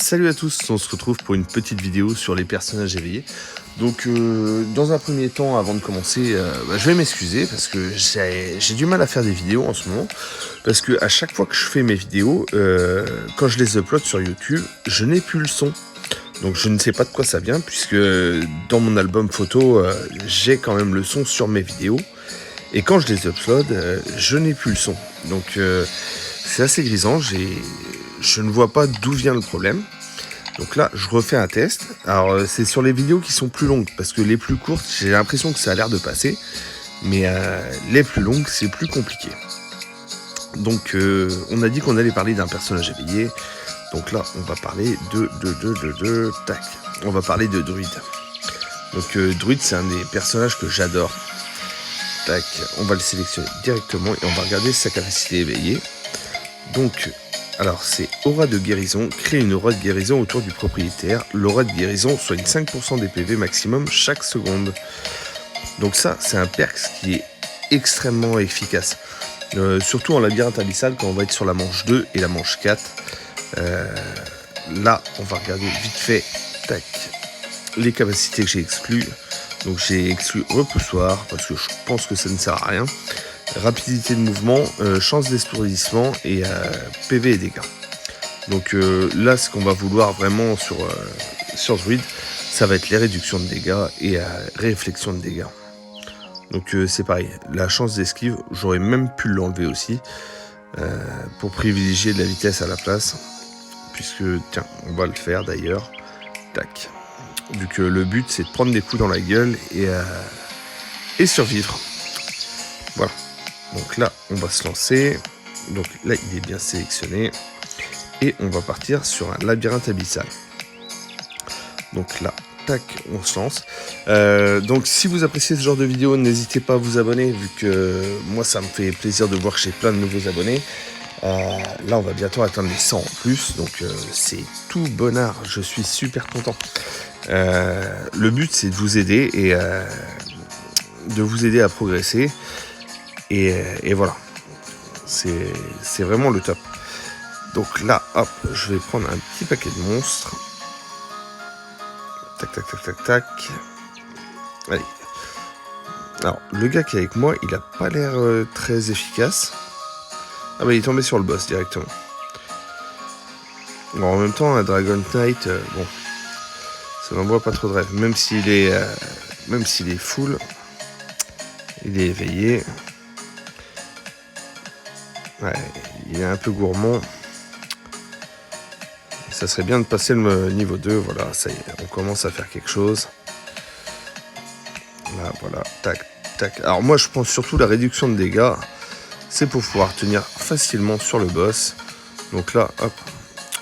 Salut à tous, on se retrouve pour une petite vidéo sur les personnages éveillés. Donc dans un premier temps, avant de commencer, je vais m'excuser parce que j'ai du mal à faire des vidéos en ce moment. Parce que à chaque fois que je fais mes vidéos, quand je les upload sur YouTube, je n'ai plus le son. Donc je ne sais pas de quoi ça vient, puisque dans mon album photo, j'ai quand même le son sur mes vidéos. Et quand je les upload, je n'ai plus le son. Donc c'est assez grisant, je ne vois pas d'où vient le problème. Donc là, je refais un test. Alors c'est sur les vidéos qui sont plus longues, parce que les plus courtes, j'ai l'impression que ça a l'air de passer. Mais les plus longues, c'est plus compliqué. Donc on a dit qu'on allait parler d'un personnage éveillé. Donc là, on va parler tac. On va parler de Druid. Donc Druid, c'est un des personnages que j'adore. Tac, on va le sélectionner directement et on va regarder sa capacité éveillée. Donc, alors c'est aura de guérison. Crée une aura de guérison autour du propriétaire. L'aura de guérison soigne 5% des PV maximum chaque seconde. Donc ça, c'est un perk qui est extrêmement efficace. Surtout en labyrinthe abyssal quand on va être sur la manche 2 et la manche 4. Là, on va regarder vite fait, tac, les capacités que j'ai exclues. Donc j'ai exclu repoussoir parce que je pense que ça ne sert à rien. Rapidité de mouvement, chance d'estourdissement et PV et dégâts. Donc là, ce qu'on va vouloir vraiment sur Druid, ça va être les réductions de dégâts et réflexion de dégâts. Donc c'est pareil, la chance d'esquive, j'aurais même pu l'enlever aussi pour privilégier de la vitesse à la place. Puisque, tiens, on va le faire d'ailleurs. Tac. Vu que le but, c'est de prendre des coups dans la gueule et survivre. Voilà. Donc là, on va se lancer. Donc là, il est bien sélectionné. Et on va partir sur un labyrinthe abyssal. Donc là, tac, on se lance. Donc si vous appréciez ce genre de vidéo, n'hésitez pas à vous abonner. Vu que moi, ça me fait plaisir de voir que j'ai plein de nouveaux abonnés. Là on va bientôt atteindre les 100 en plus, donc c'est tout bonheur, je suis super content. Le but c'est de vous aider et de vous aider à progresser et voilà, c'est vraiment le top. Donc là hop, je vais prendre un petit paquet de monstres. Tac tac tac tac tac. Allez. Alors le gars qui est avec moi, il a pas l'air très efficace. Ah bah il est tombé sur le boss directement. Bon, en même temps, un Dragon Knight, bon, ça n'envoie pas trop de rêve. Même s'il est full, il est éveillé. Ouais, il est un peu gourmand. Ça serait bien de passer le niveau 2, voilà, ça y est, on commence à faire quelque chose. Là, voilà, tac, tac. Alors moi, je pense surtout la réduction de dégâts. C'est pour pouvoir tenir facilement sur le boss. Donc là, hop,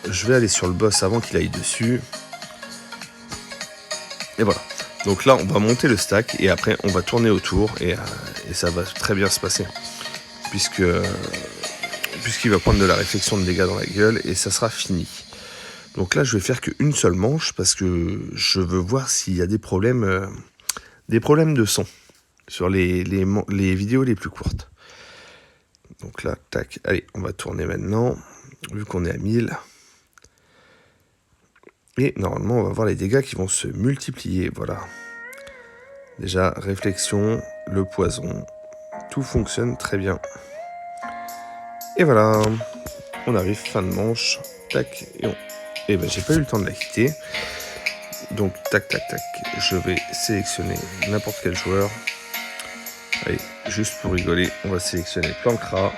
je vais aller sur le boss avant qu'il aille dessus. Et voilà. Donc là, on va monter le stack et après, on va tourner autour et ça va très bien se passer. Puisqu'il va prendre de la réflexion de dégâts dans la gueule et ça sera fini. Donc là, je vais faire qu'une seule manche parce que je veux voir s'il y a des problèmes de son sur les vidéos les plus courtes. Donc là, tac, allez, on va tourner maintenant, vu qu'on est à 1000. Et normalement, on va voir les dégâts qui vont se multiplier, voilà. Déjà, réflexion, le poison, tout fonctionne très bien. Et voilà, on arrive, fin de manche, tac, et ben j'ai pas eu le temps de la quitter. Donc, tac, tac, tac, je vais sélectionner n'importe quel joueur. Allez, juste pour rigoler, on va sélectionner Plancra.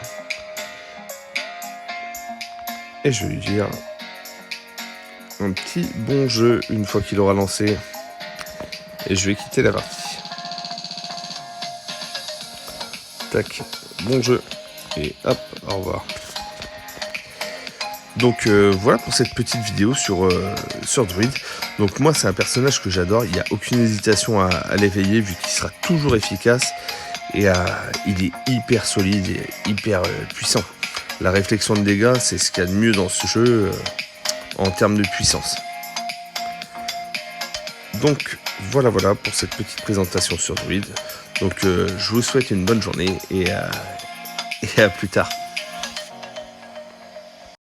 Et je vais lui dire un petit bon jeu une fois qu'il aura lancé. Et je vais quitter la partie. Tac, bon jeu. Et hop, au revoir. Donc voilà pour cette petite vidéo sur Druid. Donc moi c'est un personnage que j'adore, il n'y a aucune hésitation à l'éveiller vu qu'il sera toujours efficace. Et il est hyper solide et hyper puissant. La réflexion de dégâts, c'est ce qu'il y a de mieux dans ce jeu en termes de puissance. Donc voilà pour cette petite présentation sur Druid. Donc je vous souhaite une bonne journée et à plus tard.